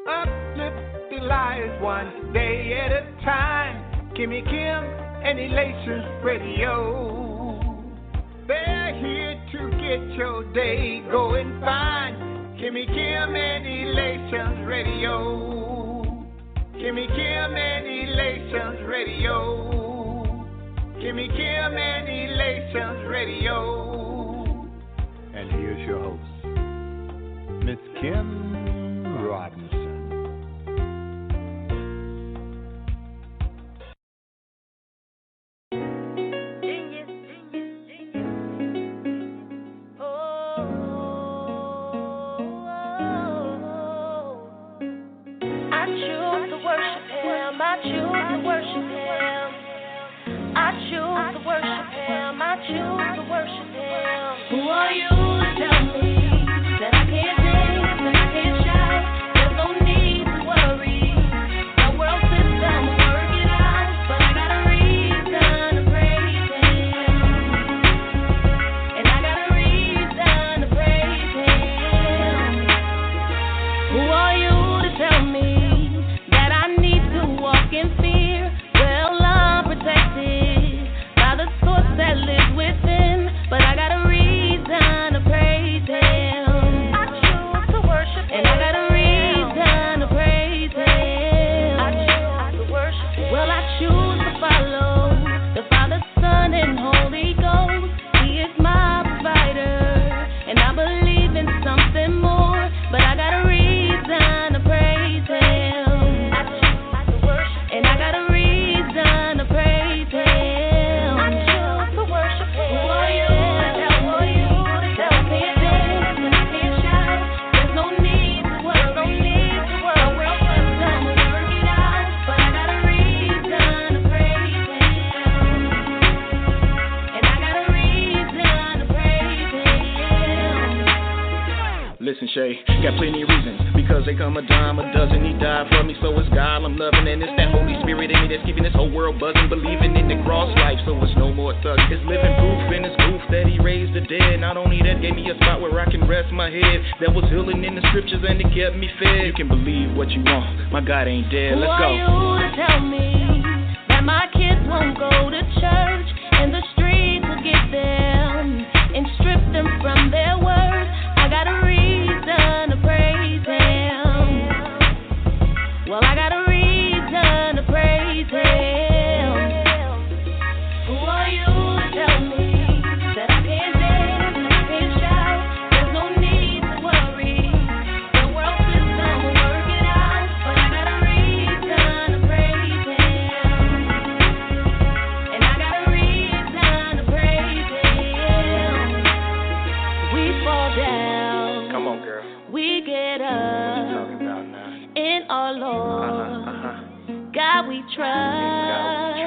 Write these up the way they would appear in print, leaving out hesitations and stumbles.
Uplift the lives one day at a time. Kimmy Kim and Elations Radio. They're here to get your day going fine. Kimmy Kim and Elations Radio. Kimmy Kim and Elations Radio. Kimmy Kim and Elations Radio. And here's your host, Miss Kim Robinson. Got plenty of reasons, because they come a dime a dozen. He died for me, so it's God I'm loving. And it's that Holy Spirit in me that's keeping this whole world buzzing. Believing in the cross life, so it's no more thug. It's living proof in his proof that he raised the dead. Not only that, gave me a spot where I can rest my head. That was healing in the scriptures and it kept me fed. You can believe what you want, my God ain't dead. Let's go. Who are you to tell me that my kids won't go to church and the streets will get them and strip them from their words? I got a reason to praise him. Well, I got a reason to praise him. Who are you to tell me that I can't dance and I can't shout? There's no need to worry. The world system will work it out. But I got a reason to praise him. And I got a reason to praise him. We fall down. Come on, girl. We get up. What you talking about now? In our Lord, God we trust,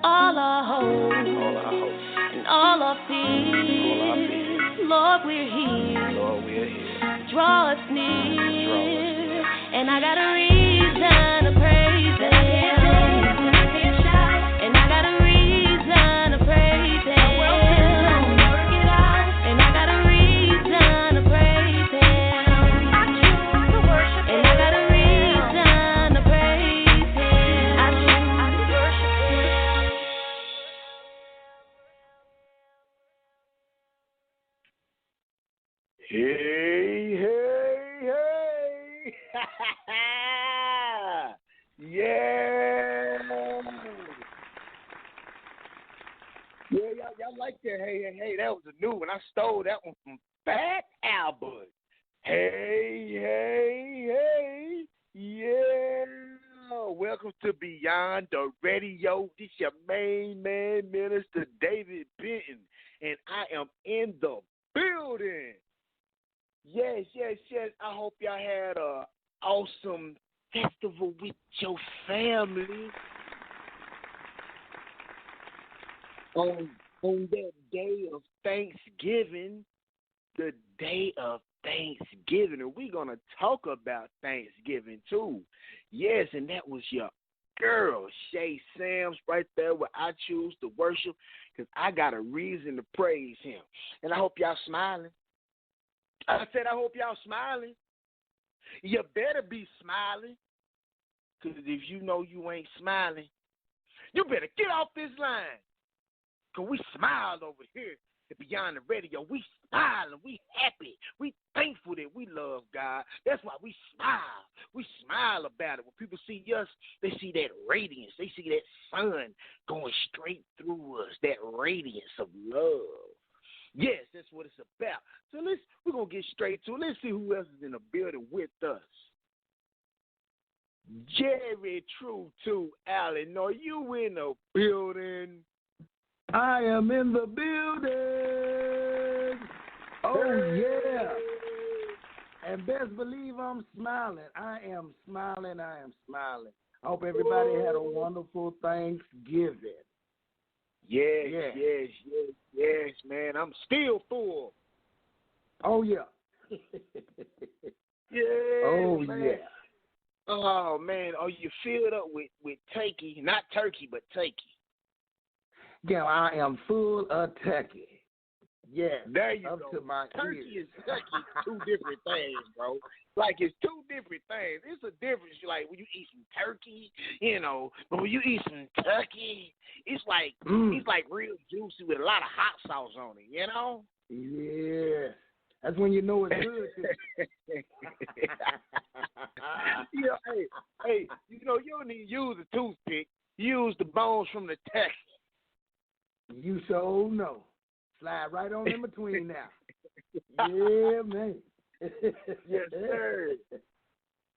all our hope, and all our fears. Lord, we're here, draw us near, and I got a reason to praise him, and I got a reason to praise him, and I got a reason to praise him, and I got a reason to praise him. I choose to worship him. Hey, hey, hey. Yeah. Yeah, y'all like that. Hey, that was a new one. I stole that one from Fat Albert. Hey. Yeah. Welcome to Beyond the Radio. This your main man, Minister David Benton, and I am in the building. Yes. I hope y'all had a awesome festival with your family on that day of Thanksgiving, the day of Thanksgiving. And we're going to talk about Thanksgiving too. Yes, and that was your girl, Shay Sams, right there where I choose to worship because I got a reason to praise him. And I hope y'all smiling. I said I hope y'all smiling. You better be smiling, because if you know you ain't smiling, you better get off this line. Because we smile over here at Beyond the Radio. We smiling. We happy. We thankful that we love God. That's why we smile. We smile about it. When people see us, they see that radiance. They see that sun going straight through us, that radiance of love. Yes, that's what it's about. So we're going to get straight to it. Let's see who else is in the building with us. Jerry Truto Allen, are you in the building? I am in the building. Oh, yeah. And best believe I'm smiling. I am smiling. I am smiling. I hope everybody had a wonderful Thanksgiving. Yes, man. I'm still full. Oh, yeah. Yeah. Oh, man. yeah. Oh, man. Are you filled up with turkey? Not turkey, but turkey. Yeah, I am full of turkey. Yeah. There you up go. To my turkey ears. and turkey is two different things, bro. Like, it's two different things. It's a difference, like, when you eat some turkey, but when you eat some turkey, it's like real juicy with a lot of hot sauce on it, Yeah. That's when you know it's good. Hey, you don't need to use a toothpick. Use the bones from the turkey. You sure know. Slide right on in between now. Yeah, man. Yes, sir.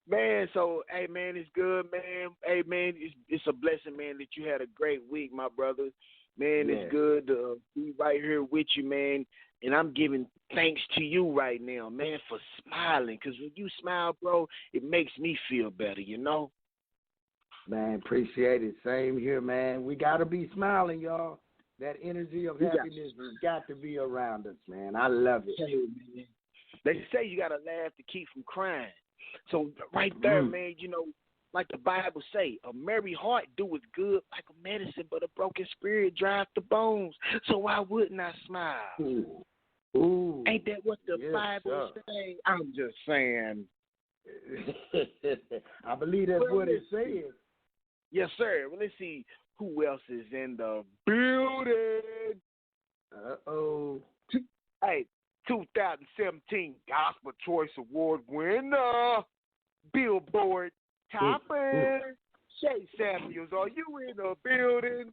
Man, so, hey, man, it's good, man. Hey, man, it's a blessing, man, that you had a great week, my brother. Man, It's good to be right here with you, man. And I'm giving thanks to you right now, man, for smiling. Because when you smile, bro, it makes me feel better, Man, appreciate it. Same here, man. We got to be smiling, y'all. That energy of happiness has got to be around us, man. I love it. Hey, man. They say you got to laugh to keep from crying. So right there, man, like the Bible say, a merry heart doeth good like a medicine, but a broken spirit drives the bones. So why wouldn't I smile? Ooh. Ain't that what the Bible say? I'm just saying. I believe that's what it says. Yes, sir. Well, let's see who else is in the building. Uh-oh. Hey, 2017 Gospel Choice Award winner, Billboard topper, Shay Samuels. Are you in the building?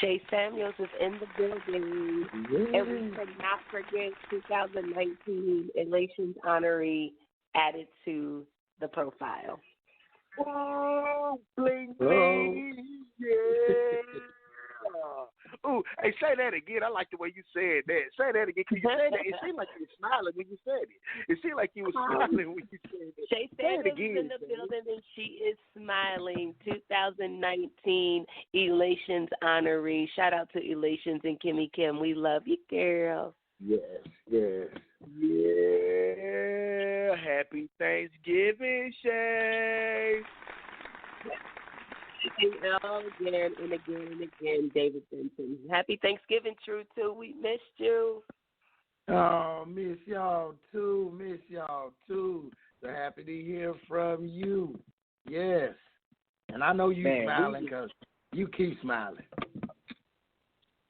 Shay Samuels is in the building. Yeah. And we cannot forget 2019 Elations honoree added to the profile. Oh, bling, bling. Yeah. Ooh, hey, say that again. I like the way you said that. Say that again. Cause you said that. It seemed like you were smiling when you said it. It seemed like you were smiling when you said it. Shay Samuels is in the building, and she is smiling. 2019 Elations honoree. Shout out to Elations and Kimmy Kim. We love you, girl. Yes. Yeah. Happy Thanksgiving, Shay. Again and again, David Benton. Happy Thanksgiving, Truto. We missed you. Oh, miss y'all too. So happy to hear from you. Yes. And I know you smiling because you keep smiling.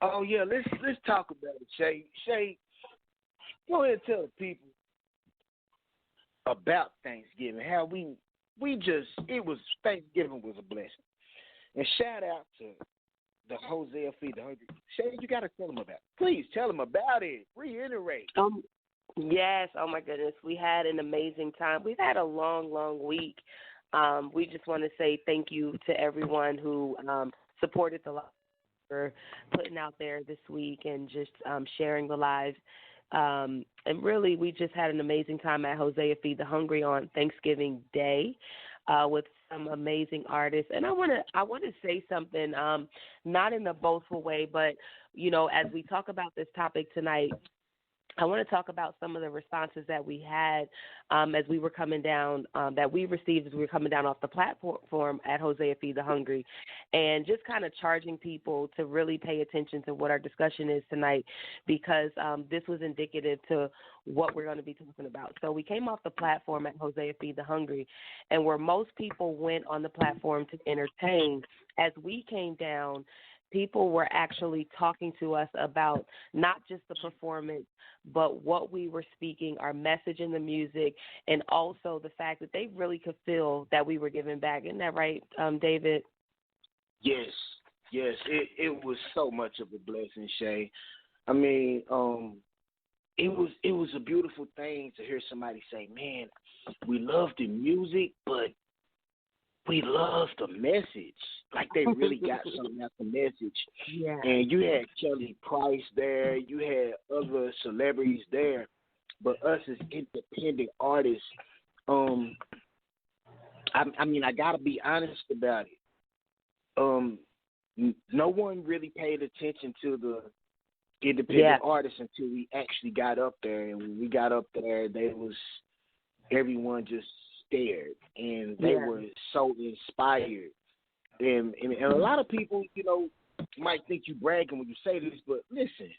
Oh, yeah. Let's talk about it, Shay. Shay, go ahead and tell the people about Thanksgiving. How Thanksgiving was a blessing. And shout out to the Hosea Feed the Hungry. Shay, you got to tell them about it. Please tell them about it. Reiterate. Yes. Oh, my goodness. We had an amazing time. We've had a long, long week. We just want to say thank you to everyone who supported the live for putting out there this week and just sharing the live. And really, we just had an amazing time at Hosea Feed the Hungry on Thanksgiving Day. With some amazing artists, and I want to say something, not in a boastful way, but as we talk about this topic tonight, I want to talk about some of the responses that we had as we were coming down, that we received as we were coming down off the platform at Hosea Feed the Hungry, and just kind of charging people to really pay attention to what our discussion is tonight, because this was indicative to what we're going to be talking about. So we came off the platform at Hosea Feed the Hungry, and where most people went on the platform to entertain, as we came down, people were actually talking to us about not just the performance, but what we were speaking, our message in the music, and also the fact that they really could feel that we were giving back. Isn't that right, David? Yes, yes. It was so much of a blessing, Shay. I mean, it was a beautiful thing to hear somebody say, "Man, we love the music, but we love the message." Like they really got something out the message. Yeah. And you had Kelly Price there, you had other celebrities there, but us as independent artists, I mean, I gotta be honest about it. No one really paid attention to the independent artists until we actually got up there. And when we got up there, everyone just stared, and they were so inspired. And a lot of people, might think you bragging when you say this, but listen,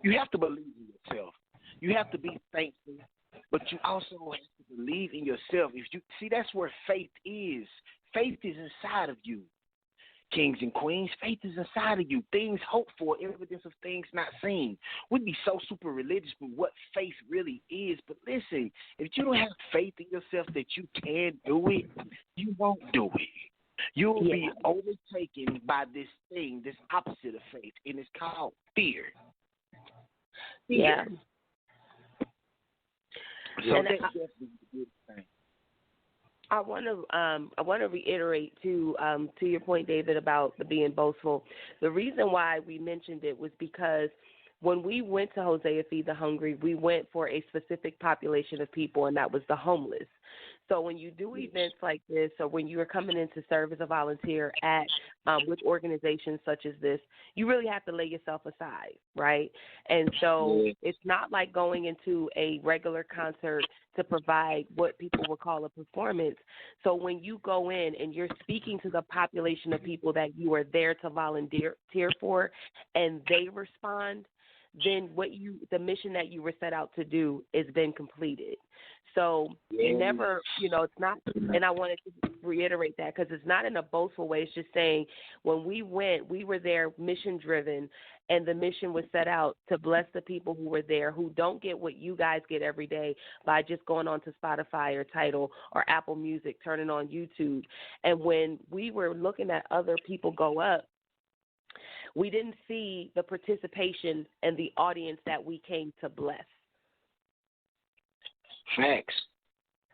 you have to believe in yourself. You have to be thankful, but you also have to believe in yourself. If you see, that's where faith is. Faith is inside of you. Kings and queens, faith is inside of you. Things hoped for, evidence of things not seen. We'd be so super religious with what faith really is. But listen, if you don't have faith in yourself that you can do it, you won't do it. You'll be overtaken by this thing, this opposite of faith, and it's called fear. Yeah. So that's definitely a good thing. I want to reiterate to your point, David, about the being boastful. The reason why we mentioned it was because when we went to Hosea Feed the Hungry, we went for a specific population of people, and that was the homeless. So when you do events like this, or when you are coming in to serve as a volunteer at with organizations such as this, you really have to lay yourself aside, right? And so it's not like going into a regular concert to provide what people would call a performance. So when you go in and you're speaking to the population of people that you are there to volunteer for, and they respond, then the mission that you were set out to do is then completed. So you never, it's not, and I wanted to reiterate that because it's not in a boastful way. It's just saying when we went, we were there mission driven, and the mission was set out to bless the people who were there who don't get what you guys get every day by just going on to Spotify or Tidal or Apple Music, turning on YouTube. And when we were looking at other people go up, we didn't see the participation and the audience that we came to bless. Facts.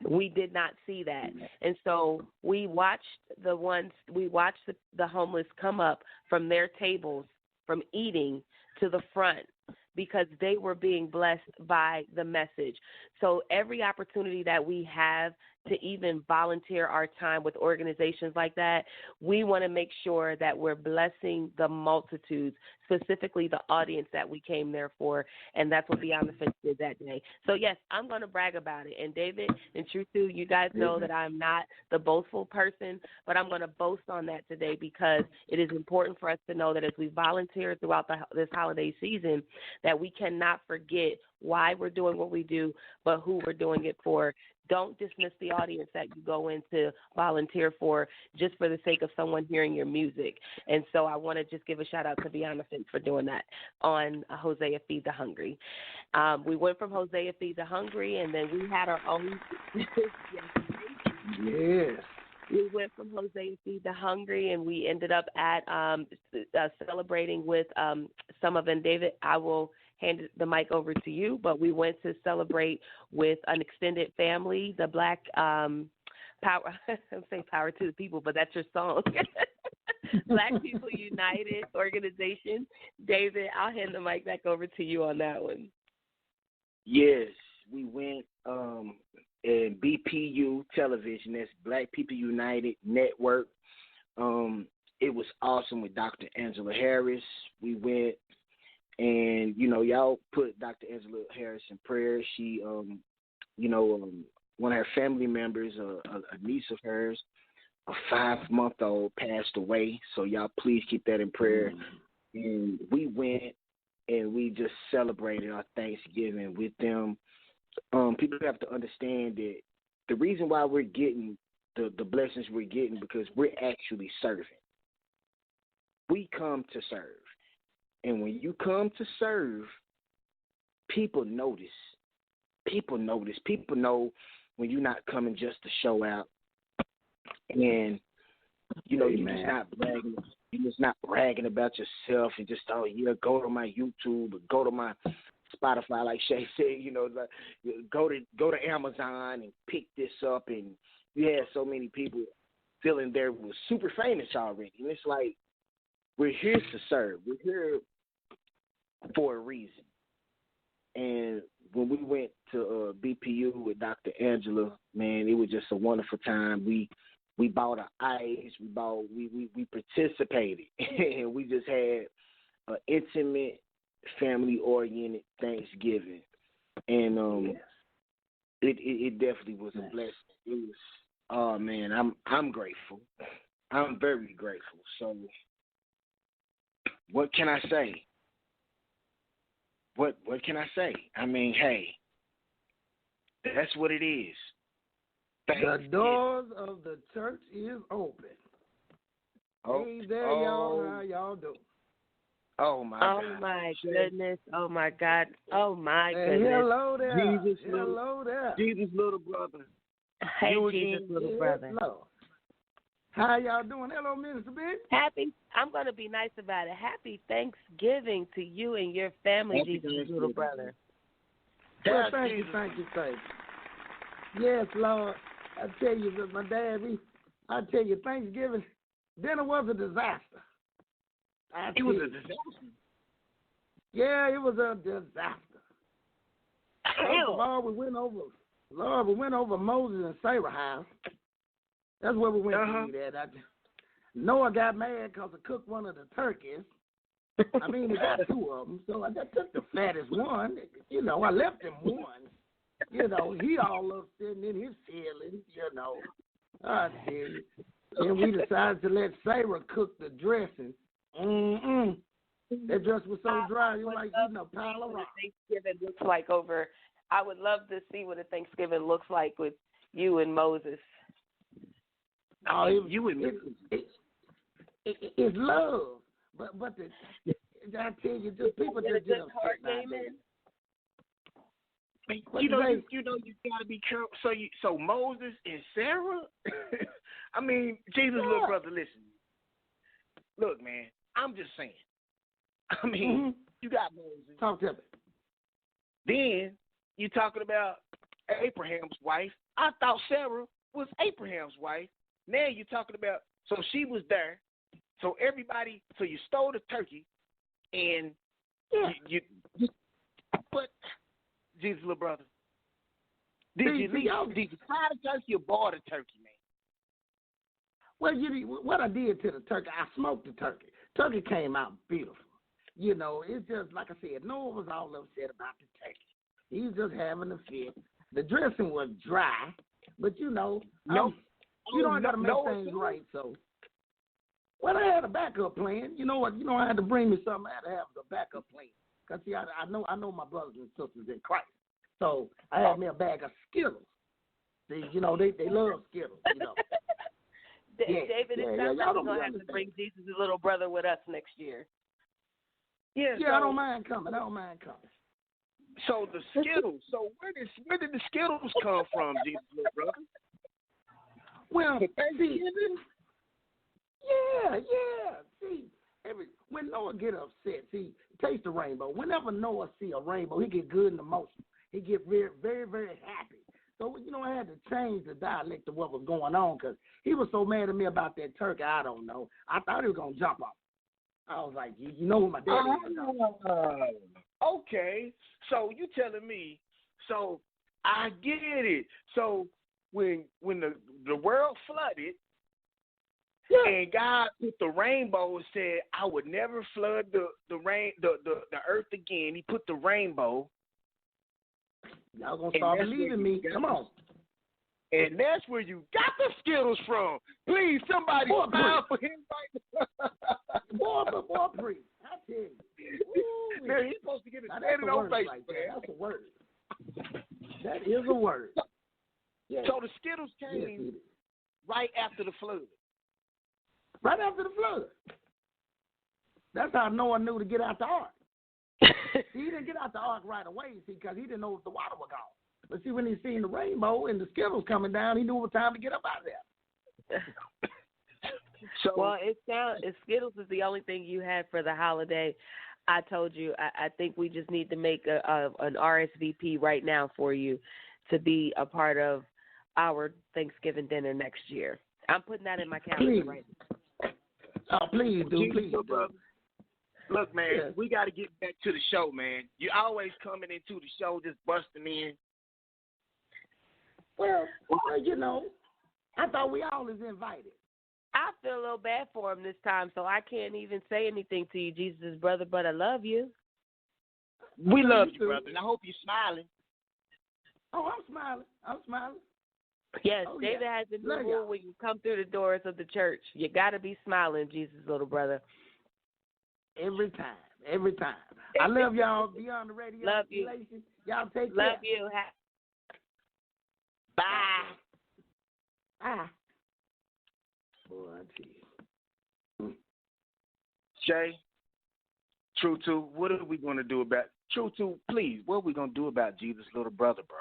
We did not see that. And so we watched the homeless come up from their tables, from eating, to the front, because they were being blessed by the message. So every opportunity that we have to even volunteer our time with organizations like that, we want to make sure that we're blessing the multitudes, specifically the audience that we came there for, and that's what Beyond the Fence did that day. So, yes, I'm going to brag about it. And, David and Truto, you guys know that I'm not the boastful person, but I'm going to boast on that today because it is important for us to know that as we volunteer throughout this holiday season, that we cannot forget why we're doing what we do, but who we're doing it for. Don't dismiss the audience that you go in to volunteer for just for the sake of someone hearing your music. And so I want to just give a shout-out to Beyond the Fence for doing that on Hosea Feed the Hungry. We went from Hosea Feed the Hungry, and then we had our own. Yes. We went from Hosea Feed the Hungry, and we ended up at celebrating with some of them. David, I will hand the mic over to you, but we went to celebrate with an extended family, the Black Power. I'm saying Power to the People, but that's your song. Black People United organization. David, I'll hand the mic back over to you on that one. Yes, we went and BPU Television, that's Black People United Network. It was awesome with Dr. Angela Harris. We went And, y'all put Dr. Angela Harris in prayer. She, one of her family members, a niece of hers, a 5-month-old, passed away. So y'all please keep that in prayer. And we went and we just celebrated our Thanksgiving with them. People have to understand that the reason why we're getting the blessings we're getting because we're actually serving. We come to serve. And when you come to serve, people notice. People notice. People know when you're not coming just to show out. And, you're just not bragging. You're just not bragging about yourself and just, go to my YouTube or go to my Spotify, like Shay said, go to Amazon and pick this up. And you had so many people feeling they were super famous already. And it's like, we're here to serve. We're here for a reason. And when we went to BPU with Dr. Angela, man, it was just a wonderful time. We bought an ice. We participated, and we just had an intimate, family-oriented Thanksgiving. And it definitely was a blessing. It was, oh man, I'm grateful. I'm very grateful. So, what can I say? What can I say? I mean, hey, that's what it is. The doors of the church is open. Hey there, y'all. How y'all doing? Oh my God. Oh my goodness. Oh my God. Oh my goodness. Hello there. Jesus, Hello there. Jesus' little brother. Hey, Jesus' little brother. Hello. How y'all doing? Hello, Minister Ben. I'm going to be nice about it. Happy Thanksgiving to you and your family, Jesus' little brother. Well, thank you. Yes, Lord. I tell you, my dad, Thanksgiving dinner was a disaster. It was a disaster. Yeah, it was a disaster. First of all, we went over Moses and Sarah's house. That's where we went to eat at. Noah got mad because I cooked one of the turkeys. I mean, he got 2 of them, so I just took the fattest one. I left him one. He all up sitting in his feelings, I tell you. And we decided to let Sarah cook the dressing. That dress was so dry, it was like eating a pile of rock. Thanksgiving looks like over. I would love to see what a Thanksgiving looks like with you and Moses. Oh, you and Moses. It's love, but I tell you, just people just get upset about it. You gotta be careful. So Moses and Sarah. I mean, Jesus' little brother. Listen, look, man. I'm just saying. I mean, you got Moses. Talk to me. Then you talking about Abraham's wife. I thought Sarah was Abraham's wife. Now you're talking about. So she was there. So everybody. So you stole the turkey, and you but. Jesus' little brother. Did you fry the turkey or boil the turkey, man? Well, what I did to the turkey, I smoked the turkey. Turkey came out beautiful. It's just, like I said, Noah was all upset about the turkey. He was just having a fit. The dressing was dry, but you don't got to make things right, so. Well, I had a backup plan. You know what? I had to bring me something. I had to have the backup plan. Because, see, I know my brothers and sisters in Christ. So I had me a bag of Skittles. See, they love Skittles, David, it sounds like we're going to have to bring Jesus' little brother with us next year. Yeah, I don't mind coming. So the Skittles. So where did the Skittles come from, Jesus' little brother? Well, see, see, when Noah get upset, see, taste the rainbow. Whenever Noah see a rainbow, he get good and emotional. He get very, very, very happy. So, I had to change the dialect of what was going on because he was so mad at me about that turkey, I don't know. I thought he was going to jump off. I was like, you know who my daddy is. Okay. So you telling me, so I get it. So when the world flooded, And God put the rainbow and said, I would never flood the earth again. He put the rainbow. Y'all gonna start believing me. Come on. And that's where you got the Skittles from. Please, somebody smile for him right now. boy, preach. I tell you. Man, he's supposed to get a standing ovation. Right there. That's a word. That is a word. Yeah. So the Skittles came right after the flood. Right after the flood. That's how Noah knew to get out the ark. He didn't get out the ark right away, see, because he didn't know if the water was gone. But see, when he seen the rainbow and the Skittles coming down, he knew it was time to get up out of there. Well, Skittles is the only thing you had for the holiday. I told you, I think we just need to make an RSVP right now for you to be a part of our Thanksgiving dinner next year. I'm putting that in my calendar right now. Oh, please do, please do. Look, man, we got to get back to the show, man. You always coming into the show just busting in. Well, you know, I thought we all was invited. I feel a little bad for him this time, so I can't even say anything to you, Jesus' brother, but I love you. We love you, brother, and I hope you're smiling. Oh, I'm smiling. Yes, David has a new rule when you come through the doors of the church. You got to be smiling, Jesus' little brother. Every time. I love y'all. Beyond the radio. Love you. Y'all take care. Love you. Bye. Bye. Boy, Shay, Truto, what are we going to do about Truto, please, what are we going to do about Jesus' little brother, bro?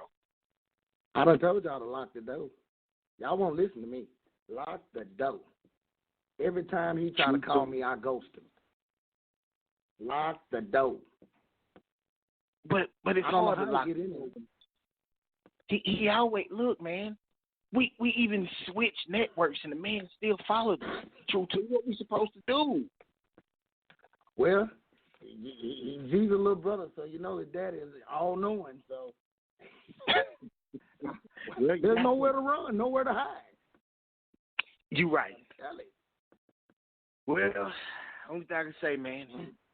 I done told y'all to lock the door. Y'all won't listen to me. Lock the door. Every time he try to call me, I ghost him. Lock the door. But it's hard to lock get in there. He always, look, man, we even switched networks and the man still followed us. Truto, what we supposed to do? Well, he's Jesus' little brother, so you know his daddy is all-knowing, so there's nowhere to run, nowhere to hide. You right. Well, only thing I can say, man,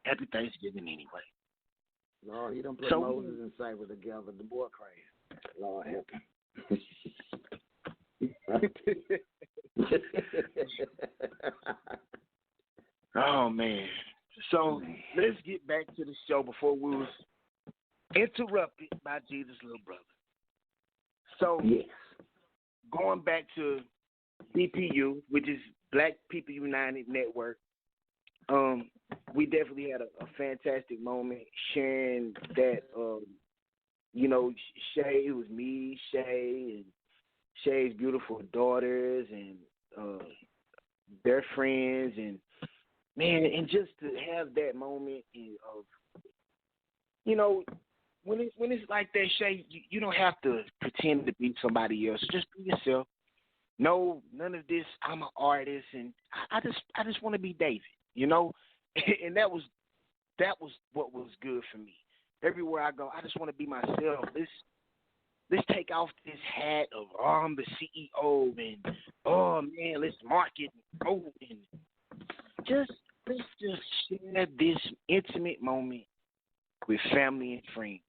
happy Thanksgiving anyway. Lord, he done put Moses and Cyber together. The boy crazy. Lord help him. Oh, man. So let's get back to the show before we was interrupted by Jesus' little brother. So going back to BPU, which is Black People United Network, we definitely had a fantastic moment sharing that, you know, Shay, it was me, Shay, and Shay's beautiful daughters and their friends, and man, and just to have that moment of, you know, when it's like that, Shay, you don't have to pretend to be somebody else. Just be yourself. No, none of this. I'm an artist, and I just want to be David, you know. And that was what was good for me. Everywhere I go, I just want to be myself. Let's take off this hat of I'm the CEO and oh man, let's market and let's just share this intimate moment with family and friends.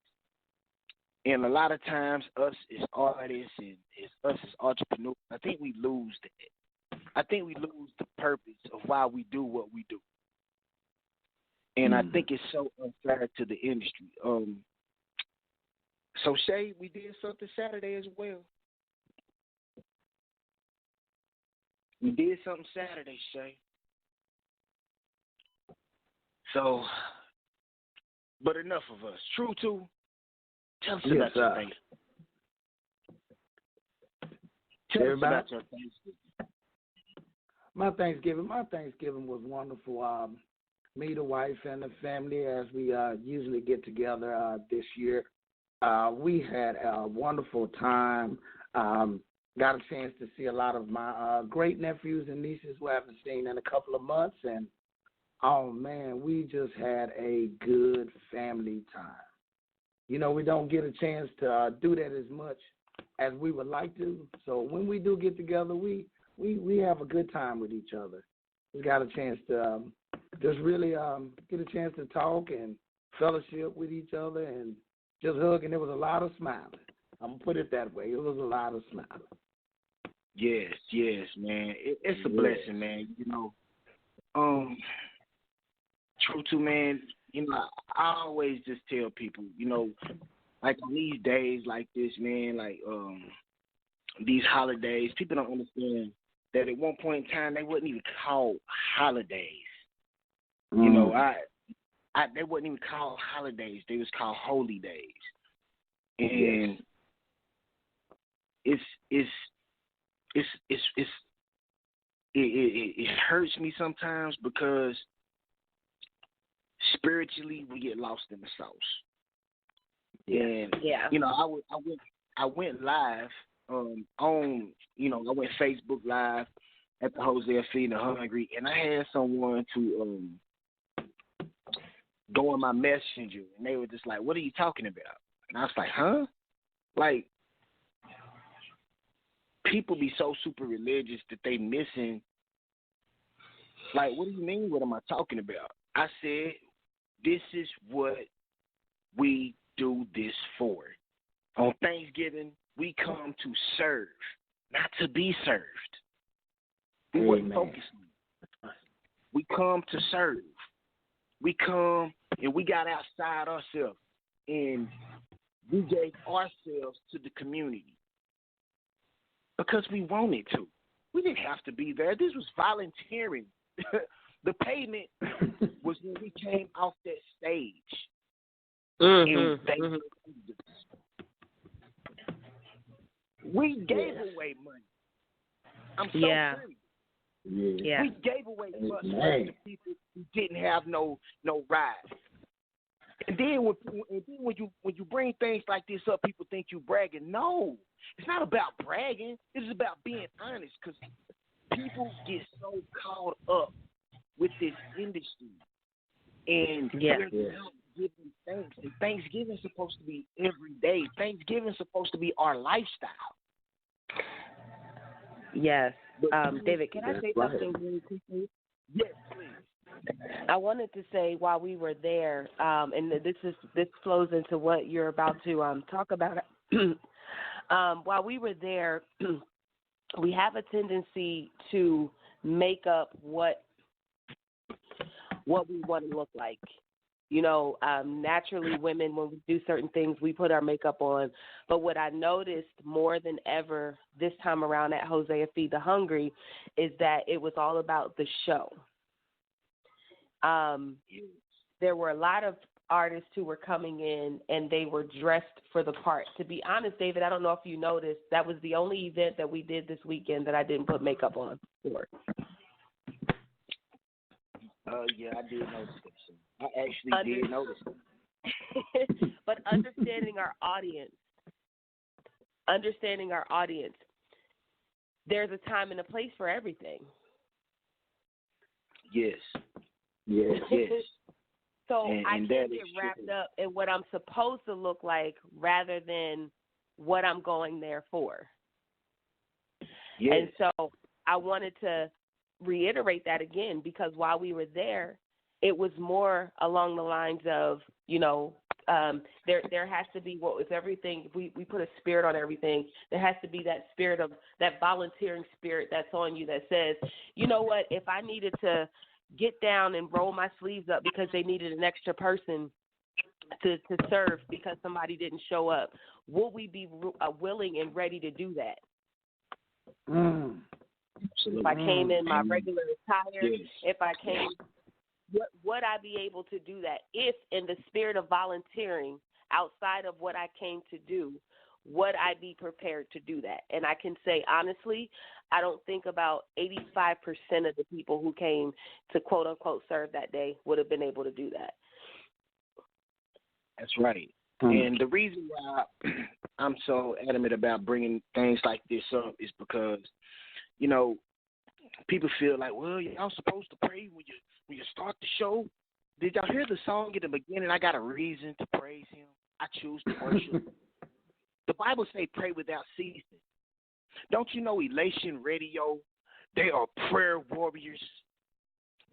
And a lot of times, us as artists and us as entrepreneurs, I think we lose that. I think we lose the purpose of why we do what we do. And I think it's so unfair to the industry. So, Shay, we did something Saturday as well. We did something Saturday, Shay. So, but enough of us. Truto, tell us about your Thanksgiving. Tell us about your Thanksgiving. My Thanksgiving was wonderful. Me, the wife, and the family, as we usually get together this year. We had a wonderful time. Got a chance to see a lot of my great nephews and nieces who I haven't seen in a couple of months. And, oh, man, we just had a good family time. You know, we don't get a chance to do that as much as we would like to. So when we do get together, we we have a good time with each other. We got a chance to just really get a chance to talk and fellowship with each other and just hug, and there was a lot of smiling. I'm gonna put it that way. It was a lot of smiling. Yes, man. It's a blessing, man. You know, Truto, man. You know, I always just tell people, you know, like on these days like this, man, like these holidays, people don't understand that at one point in time they wasn't even called holidays. You know, they wasn't even called holidays. They was called holy days. And it hurts me sometimes because spiritually we get lost in the sauce. And you know, I went live on, you know, I went Facebook Live at the Hosea Feed the Hungry, and I had someone to go on my messenger, and they were just like, "What are you talking about?" And I was like, "Huh?" Like, people be so super religious that they missing. Like, what do you mean? What am I talking about? I said, this is what we do this for. On Thanksgiving, we come to serve, not to be served. We wasn't focused. We come to serve. We come and we got outside ourselves and we gave ourselves to the community because we wanted to. We didn't have to be there. This was volunteering. The payment was when we came off that stage. We gave away money. I'm so serious. Yeah. We gave away money to people who didn't have no ride. And then when you bring things like this up, people think you bragging. No, it's not about bragging. It's about being honest, because people get so caught up with this industry, and they're not giving thanks. And Thanksgiving's supposed to be every day. Thanksgiving's supposed to be our lifestyle. Yes. David, can I say something really quickly? Yes, please. I wanted to say while we were there, and this flows into what you're about to talk about. While we were there, we have a tendency to make up what we want to look like. You know, naturally women, when we do certain things, we put our makeup on. But what I noticed more than ever this time around at Hosea Feed the Hungry is that it was all about the show. There were a lot of artists who were coming in and they were dressed for the part. To be honest, David, I don't know if you noticed, that was the only event that we did this weekend that I didn't put makeup on for. Yeah, I did notice that. I actually did notice it. But understanding our audience, there's a time and a place for everything. Yes. So and I can't get wrapped up in what I'm supposed to look like rather than what I'm going there for. Yes. And so I wanted to reiterate that again, because while we were there, it was more along the lines of, you know, there has to be, what with everything, if we put a spirit on everything, there has to be that spirit of, that volunteering spirit that's on you that says, you know what, if I needed to get down and roll my sleeves up because they needed an extra person to serve because somebody didn't show up, will we be willing and ready to do that? If I came in my regular attire, if I came, would I be able to do that? If in the spirit of volunteering outside of what I came to do, would I be prepared to do that? And I can say honestly, I don't think about 85% of the people who came to quote unquote serve that day would have been able to do that. That's right. And the reason why I'm so adamant about bringing things like this up is because, you know, people feel like, well, y'all supposed to pray when you start the show. Did y'all hear the song at the beginning? I got a reason to praise him. I choose to worship. The Bible say pray without ceasing. Don't you know Elation Radio They are prayer warriors.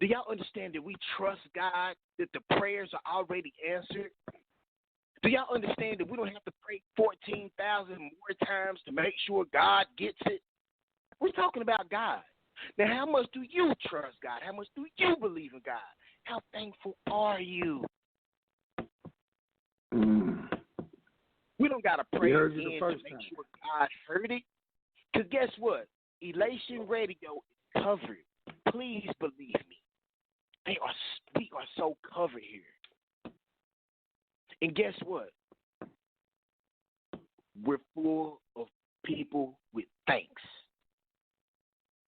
Do y'all understand that we trust God, that the prayers are already answered? Do y'all understand that we don't have to pray 14,000 more times to make sure God gets it? We're talking about God. Now, how much do you trust God? How much do you believe in God? How thankful are you? We don't got to pray again to make sure God heard it. Because guess what? Elation Radio is covered. Please believe me. We are so covered here. And guess what? We're full of people with thanks.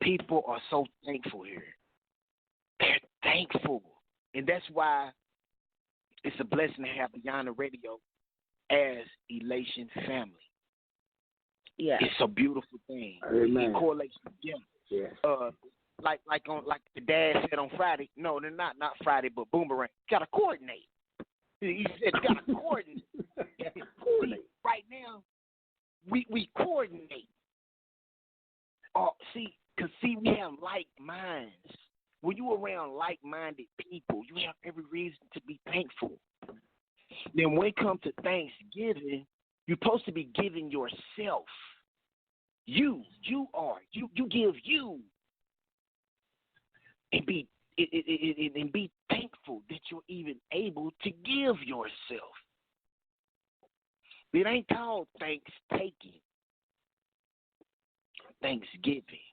People are so thankful here. They're thankful. And that's why it's a blessing to have Beyond the Radio as Elation family. Yeah. It's a beautiful thing. Amen. It correlates together. Yes. Like the dad said on Friday. No, they're not Friday, but Boomerang. You gotta coordinate. He said you gotta coordinate. See, right now, we coordinate. Because we have like minds. When you're around like-minded people, you have every reason to be thankful. Then when it comes to Thanksgiving, you're supposed to be giving yourself. You give you. And be thankful that you're even able to give yourself. It ain't called thanks-taking. Thanksgiving.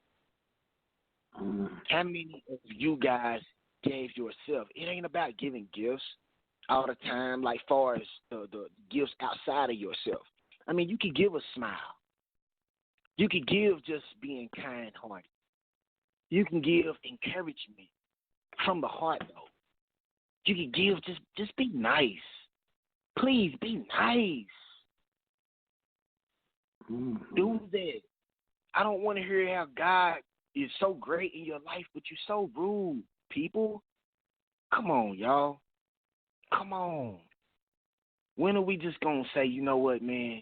How many of you guys gave yourself? It ain't about giving gifts all the time, like far as the gifts outside of yourself. I mean, you can give a smile. You can give just being kind-hearted. You can give encouragement from the heart, though. You can give just be nice. Please be nice. Do that. I don't want to hear how God is so great in your life, but you're so rude, people. Come on, y'all. Come on. When are we just going to say, you know what, man,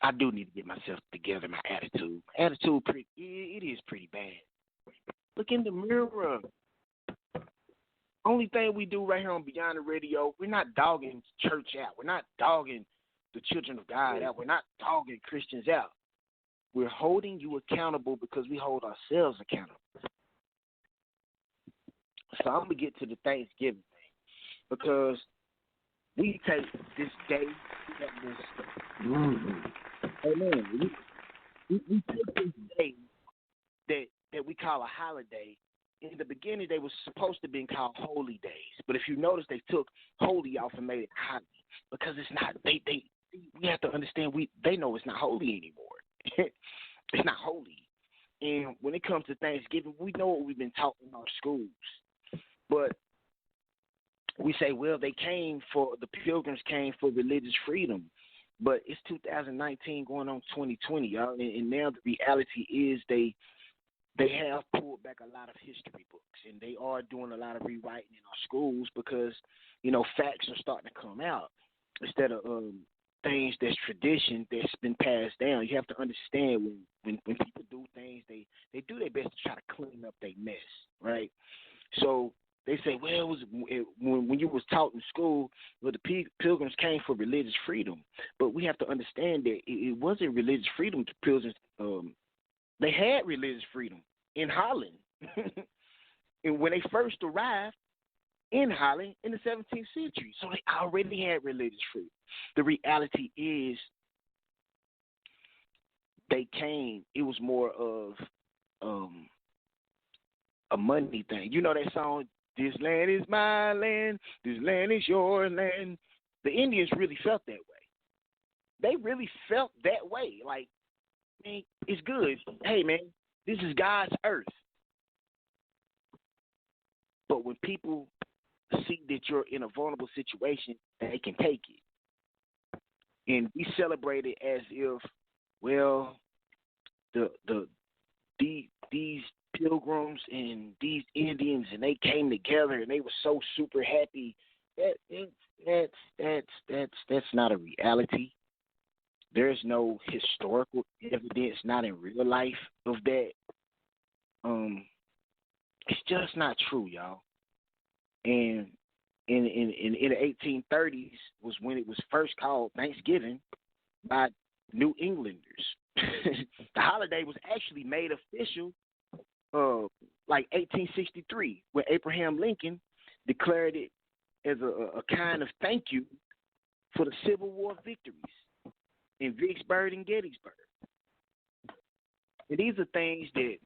I do need to get myself together, my attitude. Attitude, it is pretty bad. Look in the mirror. Only thing we do right here on Beyond the Radio, we're not dogging church out. We're not dogging the children of God out. We're not dogging Christians out. We're holding you accountable because we hold ourselves accountable. So I'm going to get to the Thanksgiving thing because we take this day, we take this day that we call a holiday. In the beginning, they were supposed to be called holy days. But if you notice, they took holy off and made it holiday because it's not. We have to understand. They know it's not holy anymore. It's not holy. And when it comes to Thanksgiving, we know what we've been taught in our schools. But we say, well, the Pilgrims came for religious freedom. But it's 2019 going on 2020, y'all. And now the reality is they have pulled back a lot of history books, and they are doing a lot of rewriting in our schools because, facts are starting to come out instead of things that's tradition that's been passed down. You have to understand when people do things, they do their best to try to clean up their mess, right? So they say, well, when you was taught in school, well, the Pilgrims came for religious freedom. But we have to understand that it wasn't religious freedom to Pilgrims. They had religious freedom in Holland. And when they first arrived in Holland in the 17th century. So they already had religious freedom. The reality is they came, it was more of a money thing. You know that song, this land is my land, this land is your land. The Indians really felt that way. They really felt that way. Like, man, it's good. Hey, man, this is God's earth. But when people see that you're in a vulnerable situation, they can take it. And we celebrate it as if, well, these Pilgrims and these Indians, and they came together and they were so super happy. That's not a reality. There's no historical evidence, not in real life, of that. It's just not true, y'all. And in the 1830s was when it was first called Thanksgiving by New Englanders. The holiday was actually made official like 1863 when Abraham Lincoln declared it as a kind of thank you for the Civil War victories in Vicksburg and Gettysburg. And these are things that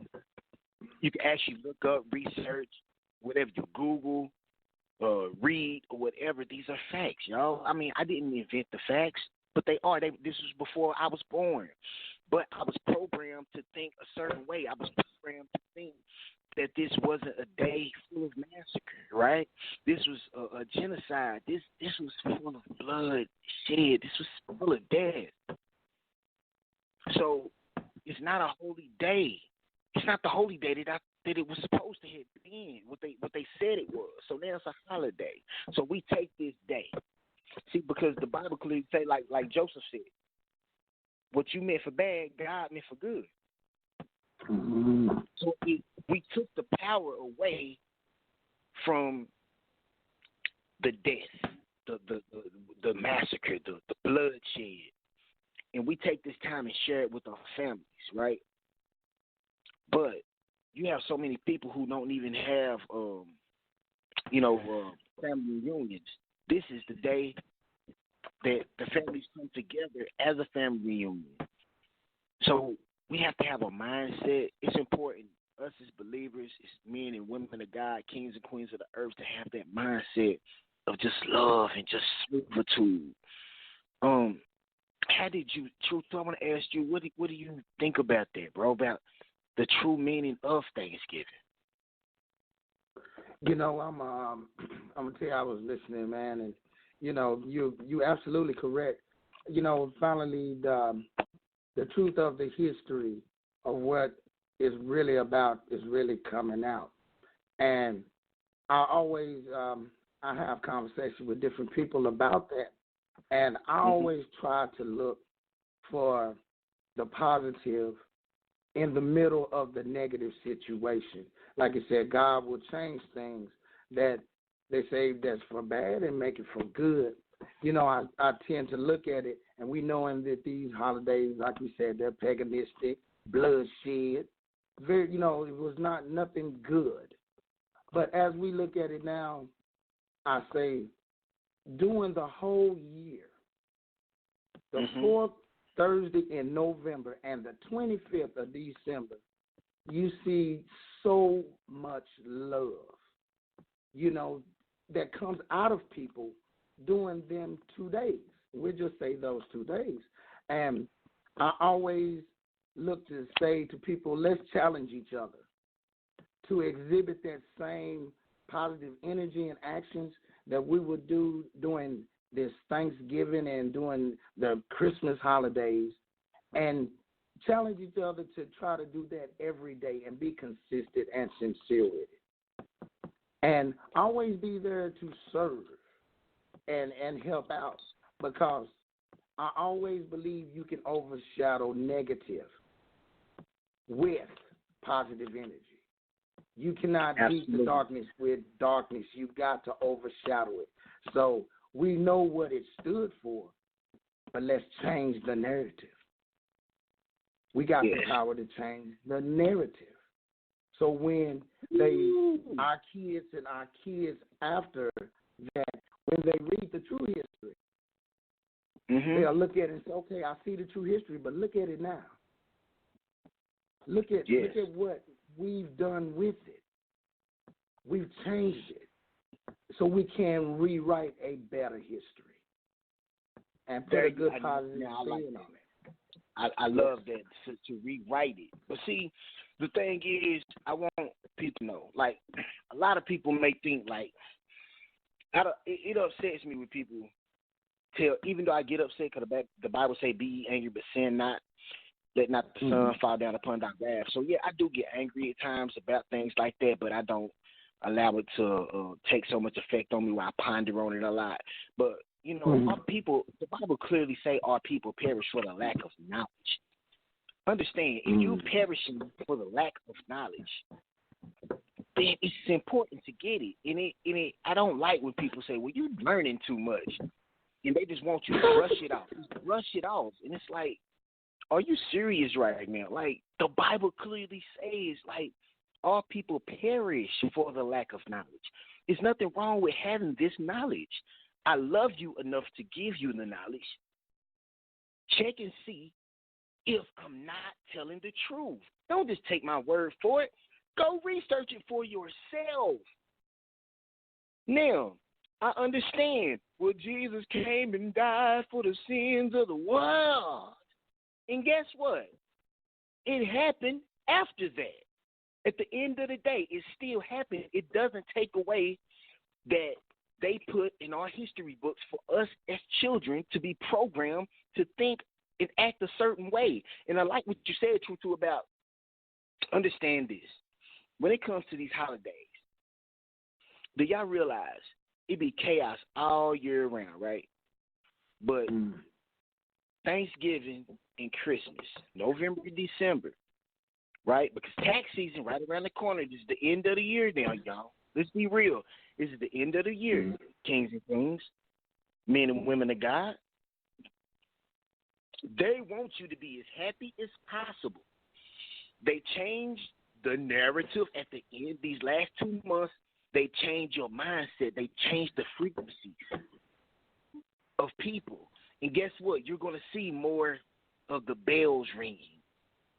you can actually look up, research, whatever you Google, read, or whatever. These are facts, y'all. I mean, I didn't invent the facts, but they are. This was before I was born. But I was programmed to think a certain way. I was programmed to think that this wasn't a day full of massacre, right? This was a genocide. This was full of blood shed. This was full of death. So it's not a holy day. It's not the holy day that it was supposed to have been, what they said it was. So now it's a holiday. So we take this day. See, because the Bible clearly say, like Joseph said, what you meant for bad, God meant for good. Mm-hmm. So we took the power away from the death, the massacre, the bloodshed, and we take this time and share it with our families, right? But you have so many people who don't even have, family reunions. This is the day that the families come together as a family reunion. So we have to have a mindset. It's important, us as believers, as men and women of God, kings and queens of the earth, to have that mindset of just love and just servitude. How did you, Truto, I want to ask you, what do you think about that, bro, about the true meaning of Thanksgiving? You know, I'm gonna tell you, I was listening, man, and you know, you absolutely correct. You know, finally, the truth of the history of what is really about is really coming out, and I always I have conversations with different people about that, and I always try to look for the positive in the middle of the negative situation. Like I said, God will change things that they say that's for bad and make it for good. You know, I tend to look at it, and we knowing that these holidays, like we said, they're paganistic, bloodshed. Very, you know, it was nothing good. But as we look at it now, I say, during the whole year, the fourth Thursday in November and the 25th of December, you see so much love, you know, that comes out of people during them 2 days. We'll just say those 2 days. And I always look to say to people, let's challenge each other to exhibit that same positive energy and actions that we would do during this Thanksgiving and during the Christmas holidays, and challenge each other to try to do that every day and be consistent and sincere with it. And always be there to serve and help out, because I always believe you can overshadow negative with positive energy. You cannot beat the darkness with darkness. You've got to overshadow it. So we know what it stood for, but let's change the narrative. We got the power to change the narrative. So when our kids and our kids after that, when they read the true history, they'll look at it and say, okay, I see the true history, but look at it now. Look at what we've done with it. We've changed it so we can rewrite a better history and put a good positive spin on it. I love that, to rewrite it. But see, the thing is, I want people to know, like, a lot of people may think, like, it upsets me when people even though I get upset because the Bible say, be ye angry, but sin not. Let not the sun fall down upon thy wrath. So, yeah, I do get angry at times about things like that, but I don't allow it to take so much effect on me while I ponder on it a lot. But, you know, our people, the Bible clearly say our people perish for the lack of knowledge. Understand, if you're perishing for the lack of knowledge, then it's important to get it. And I don't like when people say, well, you're learning too much. And they just want you to brush it off. Just brush it off. And it's like, are you serious right now? Like, the Bible clearly says, like, all people perish for the lack of knowledge. There's nothing wrong with having this knowledge. I love you enough to give you the knowledge. Check and see if I'm not telling the truth. Don't just take my word for it. Go research it for yourself. Now, I understand. Well, Jesus came and died for the sins of the world. And guess what? It happened after that. At the end of the day, it still happened. It doesn't take away that they put in our history books for us as children to be programmed to think and act a certain way. And I like what you said, Truto, about understand this. When it comes to these holidays, do y'all realize it be chaos all year round, right? But Thanksgiving and Christmas, November, December, right? Because tax season right around the corner. This is the end of the year now, y'all. Let's be real. This is the end of the year, kings and queens, men and women of God. They want you to be as happy as possible. They change the narrative at the end. These last 2 months, they change your mindset. They change the frequency of people. And guess what? You're going to see more of the bells ringing.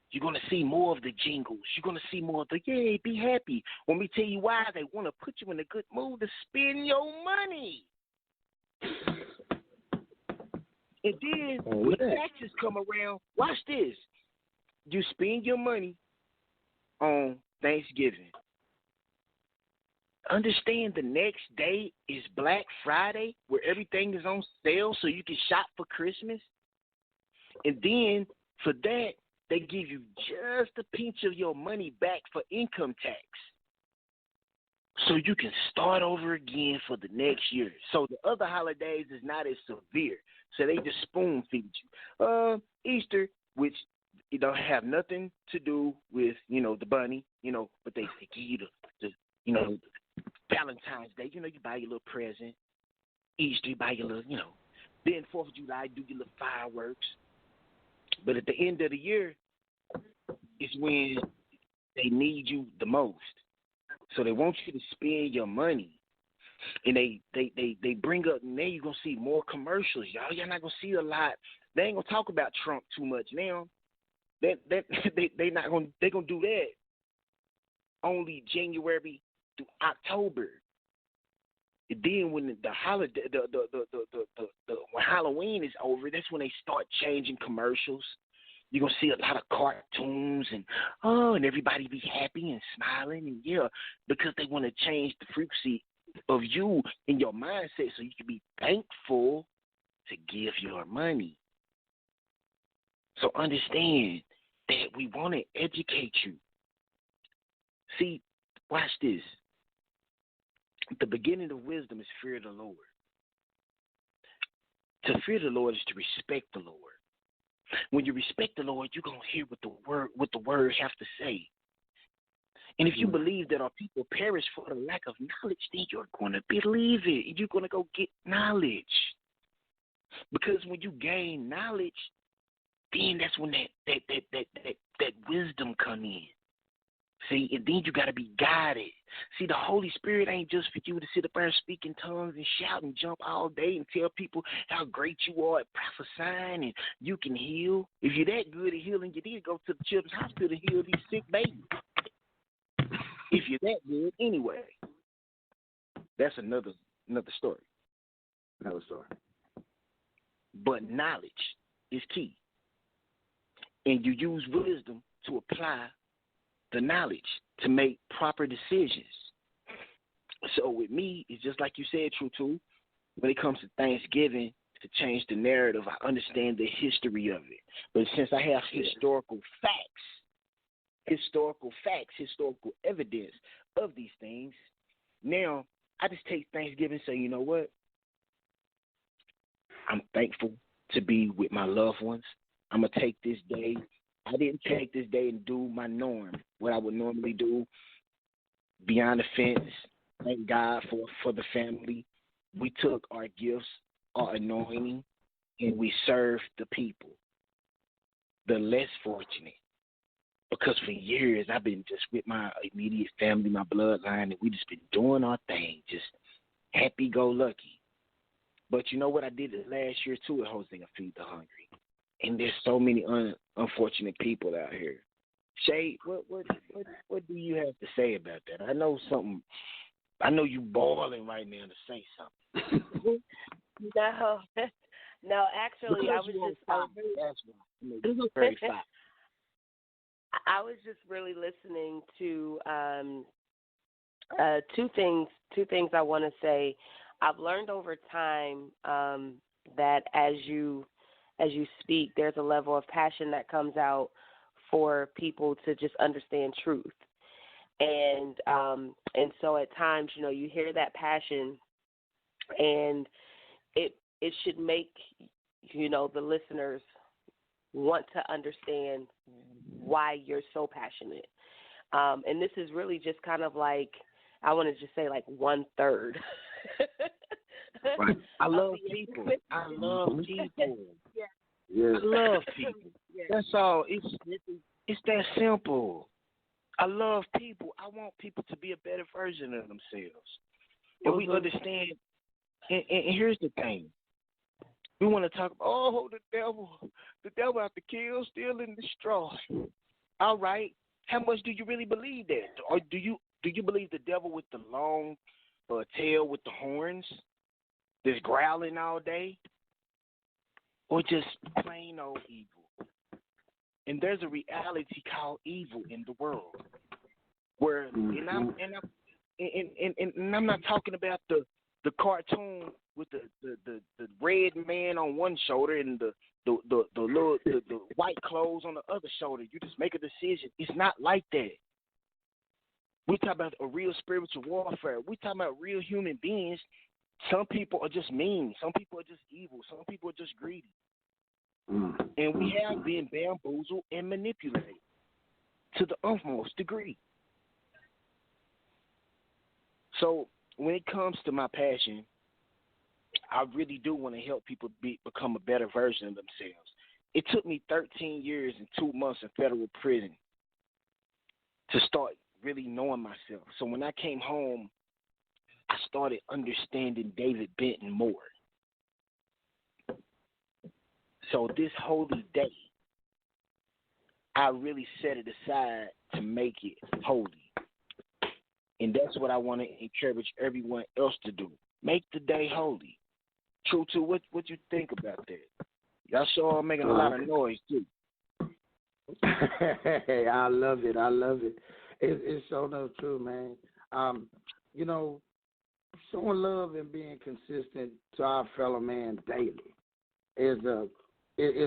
You're going to see more of the jingles. You're going to see more of the, yay, be happy. Let me tell you why. They want to put you in a good mood to spend your money. And then when taxes come around, watch this. You spend your money on Thanksgiving. Understand the next day is Black Friday, where everything is on sale so you can shop for Christmas. And then for that, they give you just a pinch of your money back for income tax. So you can start over again for the next year. So the other holidays is not as severe. So they just spoon feed you. Easter, which don't have nothing to do with, the bunny, but they give you the Valentine's Day, you buy your little present. Easter, you buy your little, Then 4th of July, do your little fireworks. But at the end of the year is when they need you the most. So they want you to spend your money. And they bring up, now you're going to see more commercials, y'all. Y'all not going to see a lot. They ain't going to talk about Trump too much now. They're going to do that only January through October. And then when the holiday, when Halloween is over, that's when they start changing commercials. You're going to see a lot of cartoons and everybody be happy and smiling. And because they want to change the frequency of you in your mindset so you can be thankful to give your money. So understand that we want to educate you. See, watch this. The beginning of wisdom is fear of the Lord. To fear the Lord is to respect the Lord. When you respect the Lord, you're going to hear what the word have to say. And if you believe that our people perish for the lack of knowledge, then you're going to believe it. You're going to go get knowledge. Because when you gain knowledge, then that's when that wisdom come in. See, and then you got to be guided. See, the Holy Spirit ain't just for you to sit up there and speak in tongues and shout and jump all day and tell people how great you are at prophesying and you can heal. If you're that good at healing, you need to go to the children's hospital and heal these sick babies. If you're that good, anyway. That's another story. Another story. But knowledge is key. And you use wisdom to apply the knowledge to make proper decisions. So with me, it's just like you said, Truto, when it comes to Thanksgiving, to change the narrative, I understand the history of it. But since I have historical evidence of these things, now I just take Thanksgiving and say, you know what? I'm thankful to be with my loved ones. I'm going to take this day I didn't take this day and do my norm, what I would normally do, beyond the fence. Thank God for the family. We took our gifts, our anointing, and we served the people, the less fortunate. Because for years I've been just with my immediate family, my bloodline, and we just been doing our thing, just happy-go-lucky. But you know what I did it last year too at hosting a Feed the Hungry. And there's so many unfortunate people out here. Shay, what do you have to say about that? I know something. I know you boiling right now to say something. No, actually, I was just really listening to two things I want to say. I've learned over time that as you speak, there's a level of passion that comes out for people to just understand truth. And so at times, you hear that passion, and it should make, the listeners want to understand why you're so passionate. And this is really just kind of like, I want to just say like 1/3. Right. I love people. I love people. Yeah. Yes. I love people. Yeah. That's all. It's that simple. I love people. I want people to be a better version of themselves. And we understand. And here's the thing. We want to talk about, the devil out to kill, steal, and destroy. All right. How much do you really believe that? Or do you believe the devil with the long tail with the horns that's growling all day? Or just plain old evil? And there's a reality called evil in the world. Where and I'm not talking about the cartoon with the red man on one shoulder and the white clothes on the other shoulder. You just make a decision. It's not like that. We talk about a real spiritual warfare. We talk about real human beings. Some people are just mean. Some people are just evil. Some people are just greedy. And we have been bamboozled and manipulated to the utmost degree. So when it comes to my passion, I really do want to help people become a better version of themselves. It took me 13 years and 2 months in federal prison to start really knowing myself. So when I came home, I started understanding David Benton more. So this holy day, I really set it aside to make it holy. And that's what I want to encourage everyone else to do. Make the day holy. Truto, what you think about that? Y'all sure are making a lot of noise, too. Hey, I love it. It's so no true, man. Showing love and being consistent to our fellow man daily is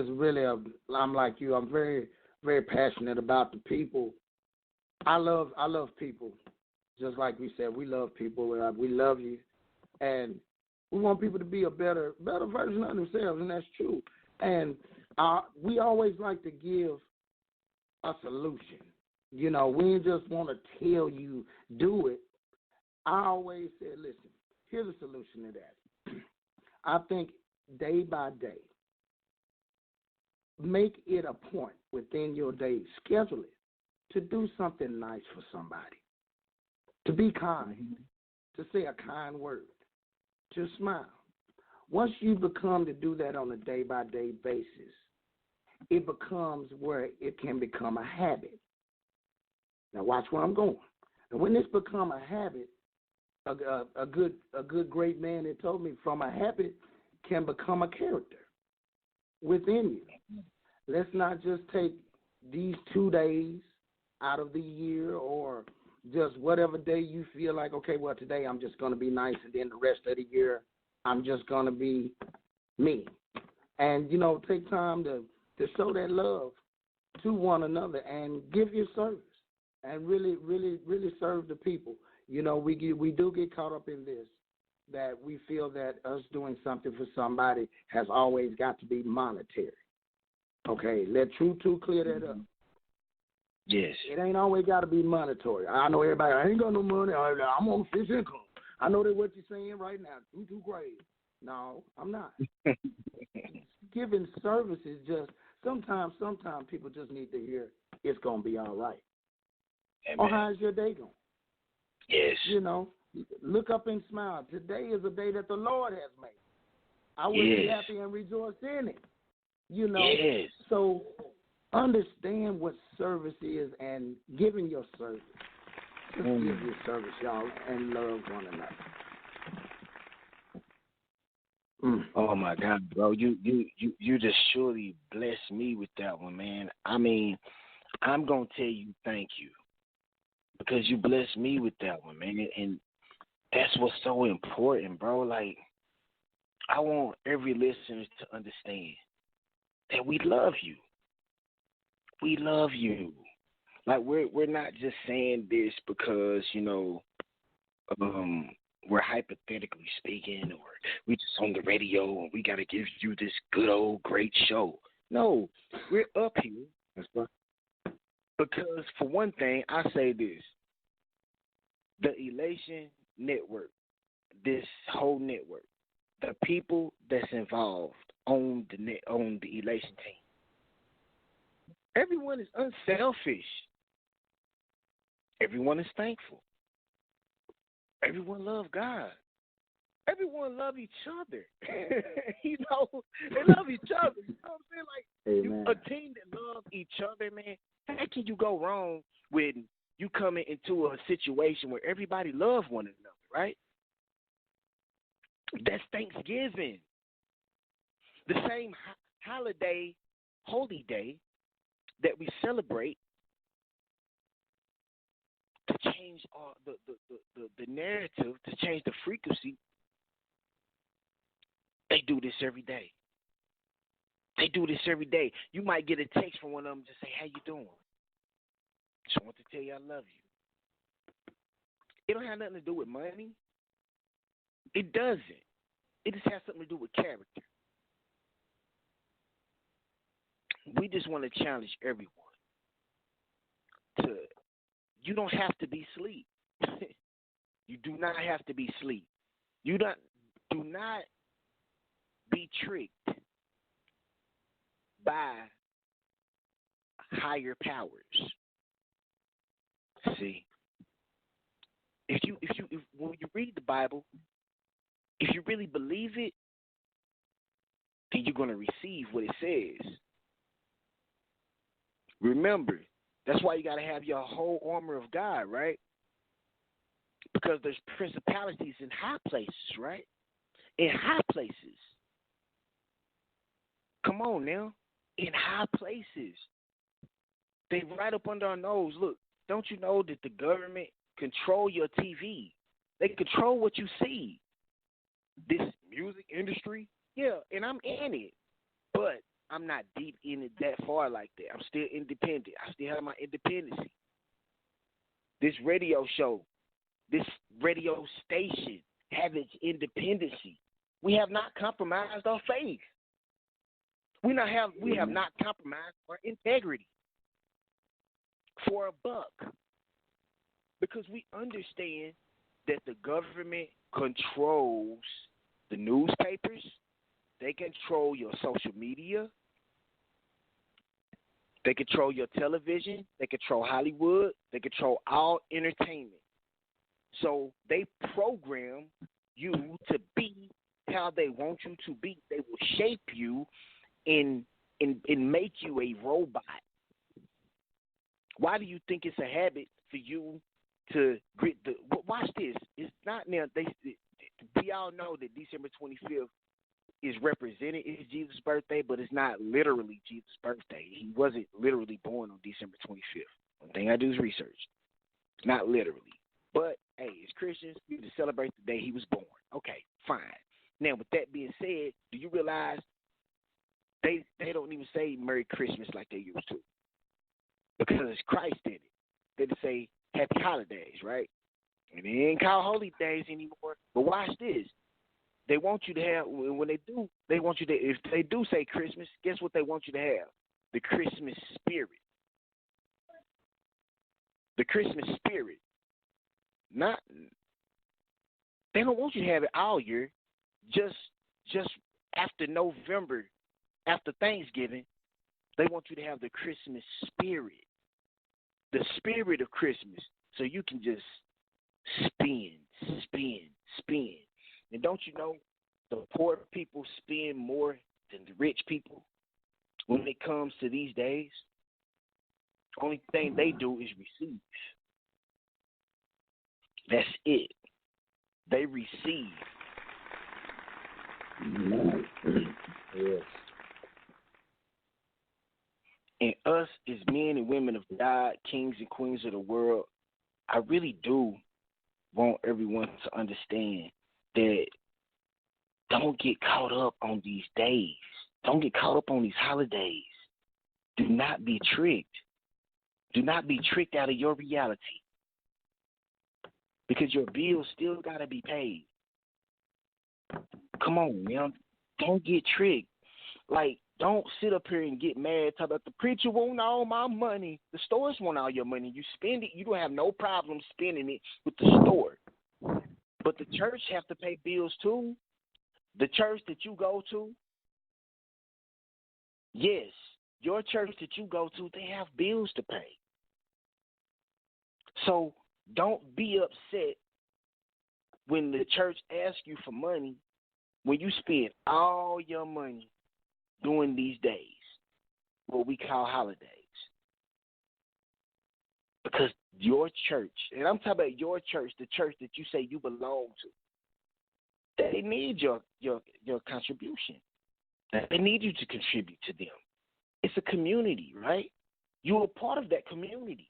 really I'm like you. I'm very, very passionate about the people. I love people. Just like we said, we love people. We love you, and we want people to be a better version of themselves, and that's true. And we always like to give a solution. We ain't just want to tell you do it. I always said, listen, here's a solution to that. I think day by day, make it a point within your day, schedule it, to do something nice for somebody, to be kind, to say a kind word, to smile. Once you become to do that on a day-by-day basis, it becomes where it can become a habit. Now watch where I'm going. And when this become a habit, a good great man had told me, from a habit can become a character within you. Let's not just take these 2 days out of the year, or just whatever day you feel like, okay, well, today I'm just going to be nice, and then the rest of the year I'm just going to be me. And, take time to show that love to one another and give your service and really, really, really serve the people. We do get caught up in this, that we feel that us doing something for somebody has always got to be monetary. Okay, let Truto clear that up. Yes. It ain't always got to be monetary. I know everybody, I ain't got no money. I'm on fixed income. I know that what you're saying right now. Too crazy. No, I'm not. Giving service is just, sometimes people just need to hear it's going to be all right. Amen. Or how's your day going? Yes. You know, look up and smile. Today is a day that the Lord has made. I will be happy and rejoice in it. You know, so understand what service is and giving your service. Just give your service, y'all, and love one another. Oh my God, bro, you just surely blessed me with that one, man. I mean, I'm gonna tell you thank you because you blessed me with that one, man, and that's what's so important, bro. Like, I want every listener to understand that we love you. We love you. Like, we're not just saying this because, you know, we're hypothetically speaking, or we just on the radio and we got to give you this good old great show. No, we're up here. That's right. Because for one thing, I say this: the Elation Network, this whole network, the people that's involved on the Elation team, everyone is unselfish. Everyone is thankful. Everyone loves God. Everyone love each other. You know, they love each other. You know what I'm saying? Like, a team that loves each other, man, how can you go wrong when you coming into a situation where everybody loves one another, right? That's Thanksgiving. The same holiday, holy day that we celebrate to change the narrative, to change the frequency. They do this every day. They do this every day. You might get a text from one of them to say, how you doing? Just want to tell you I love you. It don't have nothing to do with money. It doesn't. It just has something to do with character. We just want to challenge everyone to, you don't have to be asleep. You do not have to be asleep. Do not be tricked by higher powers. See, if when you read the Bible, if you really believe it, then you're going to receive what it says. Remember, that's why you got to have your whole armor of God, right? Because there's principalities in high places, right? In high places. Come on now. In high places. They right up under our nose. Look, don't you know that the government control your TV? They control what you see. This music industry, yeah, and I'm in it. But I'm not deep in it that far like that. I'm still independent. I still have my independency. This radio show, this radio station have its independency. We have not compromised our faith. We have not compromised our integrity for a buck. Because we understand that the government controls the newspapers. They control your social media. They control your television. They control Hollywood. They control all entertainment. So they program you to be how they want you to be. They will shape you and make you a robot. Why do you think it's a habit for you to grit the? Watch this. It's not now. We all know that December 25th is represented as Jesus' birthday, but it's not literally Jesus' birthday. He wasn't literally born on December 25th. One thing I do is research. It's not literally. But, hey, as Christians, we need to celebrate the day he was born. Okay, fine. Now, with that being said, do you realize they don't even say Merry Christmas like they used to? Because it's Christ in it. They just say Happy Holidays, right? And they ain't called Holy Days anymore. But watch this. They want you to have, when they do, they want you to, if they do say Christmas, guess what they want you to have? the Christmas spirit. The Christmas spirit. Not they don't want you to have it all year. Just after November, after Thanksgiving, they want you to have the Christmas spirit. The spirit of Christmas. So you can just spend. And don't you know the poor people spend more than the rich people when it comes to these days? Only thing they do is receive. That's it. They receive. Yes. And us as men and women of God, kings and queens of the world, I really do want everyone to understand that don't get caught up on these days. Don't get caught up on these holidays. Do not be tricked. Do not be tricked out of your reality. Because your bills still got to be paid. Come on, man. Don't get tricked. Like, don't sit up here and get mad talk about the preacher want all my money. The stores want all your money. You spend it. You don't have no problem spending it with the store. But the church have to pay bills too. The church that you go to, yes, your church that you go to, they have bills to pay. So don't be upset when the church asks you for money when you spend all your money during these days, what we call holidays. Because your church, and I'm talking about your church, the church that you say you belong to, they need your contribution. They need you to contribute to them. It's a community, right? You're a part of that community.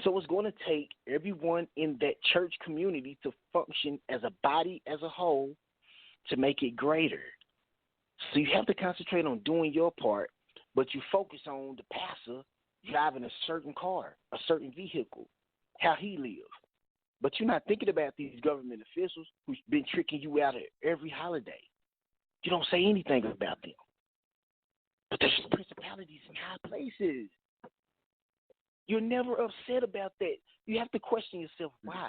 So it's going to take everyone in that church community to function as a body, as a whole, to make it greater. So you have to concentrate on doing your part, but you focus on the pastor driving a certain car, a certain vehicle, how he lives. But you're not thinking about these government officials who've been tricking you out of every holiday. You don't say anything about them. But there's principalities in high places. You're never upset about that. You have to question yourself, why?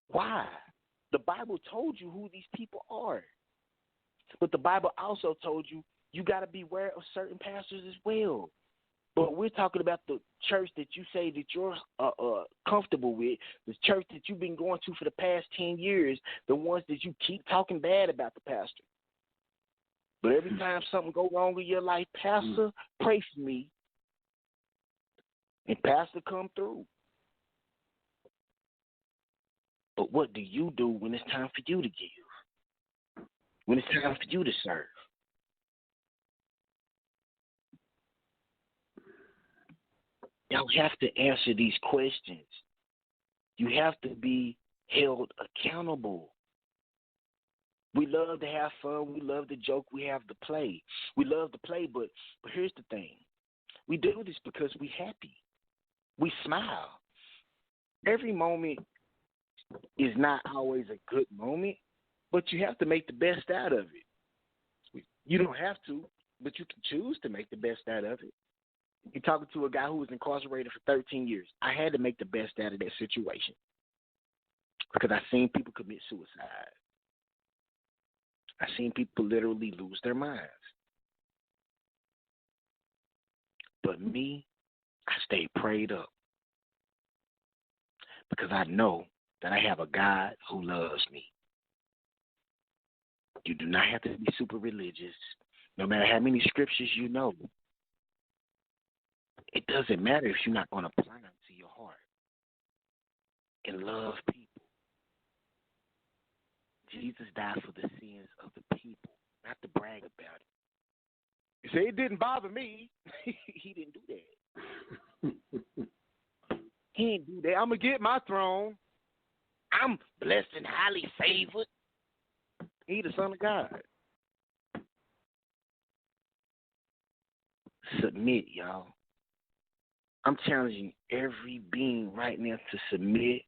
Why? The Bible told you who these people are. But the Bible also told you you got to beware of certain pastors as well. But we're talking about the church that you say that you're comfortable with, the church that you've been going to for the past 10 years, the ones that you keep talking bad about the pastor. But every time something go wrong in your life, pastor, pray for me. And pastor come through. But what do you do when it's time for you to give? When it's time for you to serve? Y'all have to answer these questions. You have to be held accountable. We love to have fun. We love to joke. We have to play. We love to play, but here's the thing. We do this because we're happy. We smile. Every moment is not always a good moment, but you have to make the best out of it. You don't have to, but you can choose to make the best out of it. You're talking to a guy who was incarcerated for 13 years. I had to make the best out of that situation because I seen people commit suicide. I seen people literally lose their minds. But me, I stayed prayed up because I know that I have a God who loves me. You do not have to be super religious, no matter how many scriptures you know. It doesn't matter if you're not going to apply them to your heart and love people. Jesus died for the sins of the people, not to brag about it. You say it didn't bother me. He didn't do that. He didn't do that. I'm going to get my throne. I'm blessed and highly favored. He the Son of God. Submit, y'all. I'm challenging every being right now to submit,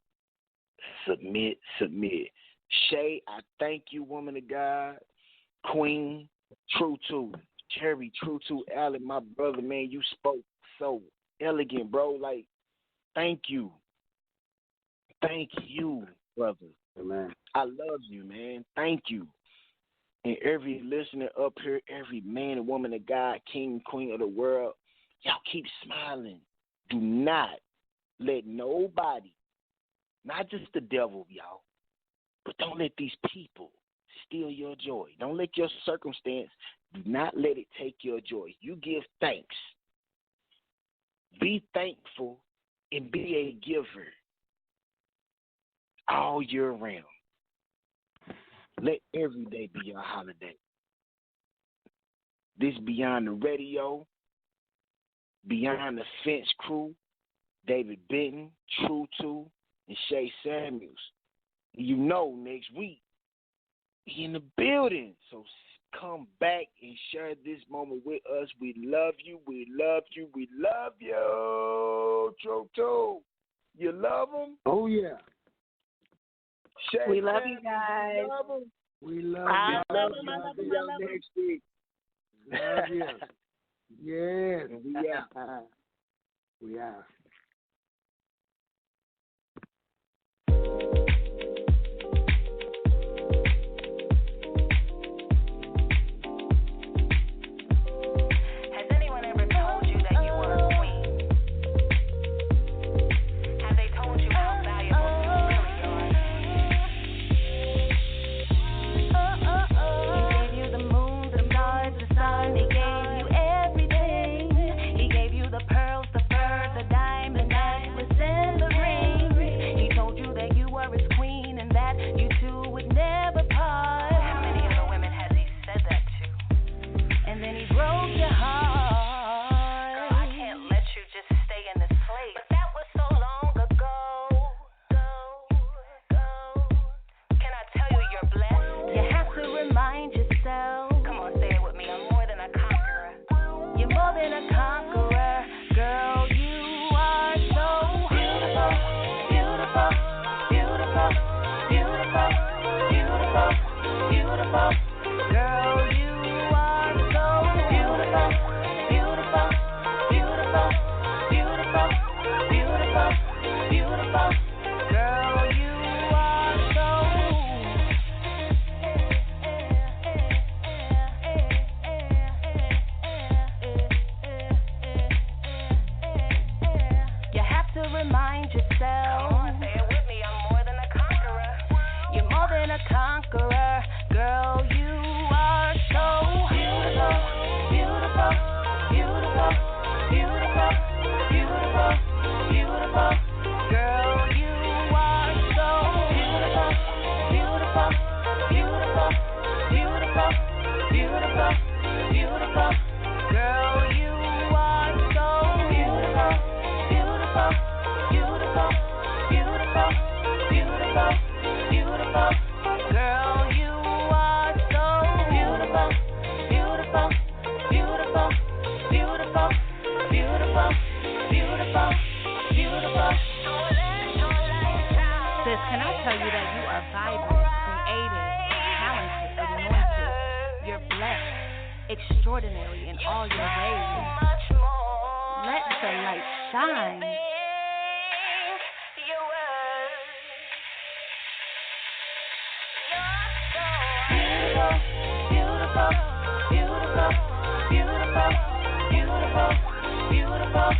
submit, submit. Shay, I thank you, woman of God. Queen, Truto, Cherry, Truto, Allen, my brother, man, you spoke so elegant, bro. Like, thank you. Thank you, brother. Amen. I love you, man. Thank you. And every listener up here, every man and woman of God, king and queen of the world, y'all keep smiling. Do not let nobody, not just the devil, y'all, but don't let these people steal your joy. Don't let your circumstance, do not let it take your joy. You give thanks. Be thankful and be a giver all year round. Let every day be your holiday. This Beyond the Radio, Beyond the Fence crew, David Benton, Truto, and Shay Samuels. You know, next week, we in the building. So come back and share this moment with us. We love you. We love you. We love you. Truto, you love them? Oh, yeah. Shay We love Samuels, you guys. You love them? We love I you. love See them. y'all next week. Love you. Yes. And we out. We are. Has anyone ever told you that you were a queen? Have they told you how valuable you really are? He gave you the moon, the stars, the sun. He gave you everything. He gave you the pearls, the fur, the diamond necklace, and the ring. He told you that you were his queen and that you two would never part. How many other women has he said that to? And then he broke your heart. Girl, I can't let you just stay in this place. But that was so long ago. Can I tell you you're blessed? You have to remind yourself. Come on, say it with me. I'm more than a conqueror. You're more than a conqueror. Girl, you are so beautiful, beautiful, beautiful, beautiful, beautiful, beautiful. Girl, you are so beautiful, beautiful, beautiful, beautiful, beautiful, beautiful. Girl, you are so. You have to remind yourself. Come on, say it with me. I'm more than a conqueror. You're more than a conqueror. Girl, you are so beautiful, beautiful, beautiful, beautiful, beautiful, beautiful. Girl, you are so beautiful, beautiful, beautiful, beautiful, beautiful, beautiful. Girl, you are so beautiful, beautiful, beautiful, beautiful, beautiful, beautiful. Girl, you are so beautiful, beautiful, beautiful, beautiful, beautiful, beautiful, beautiful. Sis, can I tell you that you are vibrant, creative, talented, anointed. You're blessed, extraordinary in all your ways. Let the light shine. Beautiful, beautiful, beautiful, beautiful, beautiful, beautiful.